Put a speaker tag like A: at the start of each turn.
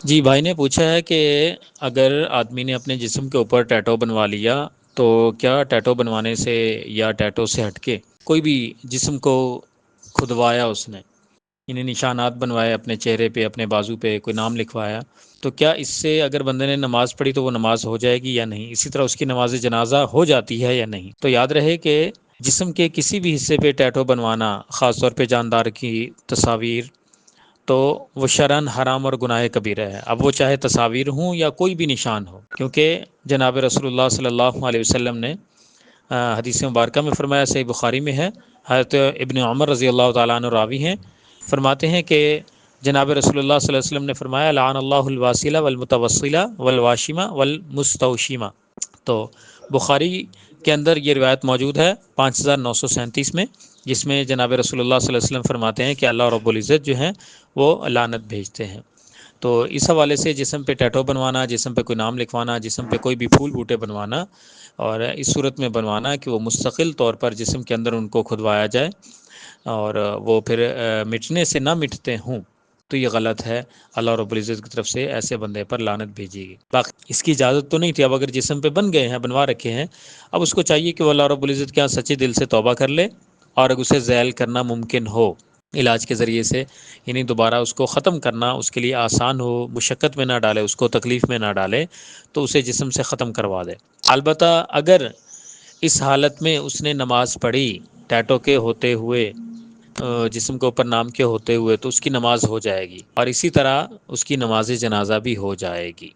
A: جی بھائی نے پوچھا ہے کہ اگر آدمی نے اپنے جسم کے اوپر ٹیٹو بنوا لیا تو کیا ٹیٹو بنوانے سے یا ٹیٹو سے ہٹ کے کوئی بھی جسم کو کھدوایا اس نے، انہیں نشانات بنوائے اپنے چہرے پہ، اپنے بازو پہ کوئی نام لکھوایا، تو کیا اس سے اگر بندے نے نماز پڑھی تو وہ نماز ہو جائے گی یا نہیں؟ اسی طرح اس کی نماز جنازہ ہو جاتی ہے یا نہیں؟ تو یاد رہے کہ جسم کے کسی بھی حصے پہ ٹیٹو بنوانا، خاص طور پہ جاندار کی تصاویر، تو وہ شرعاً حرام اور گناہ کبیرہ ہے، اب وہ چاہے تصاویر ہوں یا کوئی بھی نشان ہو، کیونکہ جناب رسول اللہ صلی اللہ علیہ وسلم نے حدیث مبارکہ میں فرمایا، صحیح بخاری میں ہے، حضرت ابن عمر رضی اللہ تعالیٰ عنہ راوی ہیں، فرماتے ہیں کہ جناب رسول اللہ صلی اللہ علیہ وسلم نے فرمایا، لعن اللہ الواسلہ والمتوسلہ والواشمہ والمستوشمہ۔ تو بخاری کے اندر یہ روایت موجود ہے 5937 میں، جس میں جناب رسول اللہ صلی اللہ علیہ وسلم فرماتے ہیں کہ اللہ رب العزت جو ہیں وہ لعنت بھیجتے ہیں۔ تو اس حوالے سے جسم پہ ٹیٹو بنوانا، جسم پہ کوئی نام لکھوانا، جسم پہ کوئی بھی پھول بوٹے بنوانا، اور اس صورت میں بنوانا کہ وہ مستقل طور پر جسم کے اندر ان کو کھدوایا جائے اور وہ پھر مٹنے سے نہ مٹتے ہوں، تو یہ غلط ہے، اللہ رب العزت کی طرف سے ایسے بندے پر لعنت بھیجی گی۔ باقی اس کی اجازت تو نہیں تھی، اب اگر جسم پہ بن گئے ہیں، بنوا رکھے ہیں، اب اس کو چاہیے کہ وہ اللہ رب العزت کے یہاں سچے دل سے توبہ کر لے، اور اگر اسے ذیل کرنا ممکن ہو علاج کے ذریعے سے، یعنی دوبارہ اس کو ختم کرنا اس کے لیے آسان ہو، مشقت میں نہ ڈالے، اس کو تکلیف میں نہ ڈالے، تو اسے جسم سے ختم کروا دے۔ البتہ اگر اس حالت میں اس نے نماز پڑھی ٹیٹو کے ہوتے ہوئے، جسم کے اوپر نام کے ہوتے ہوئے، تو اس کی نماز ہو جائے گی، اور اسی طرح اس کی نماز جنازہ بھی ہو جائے گی۔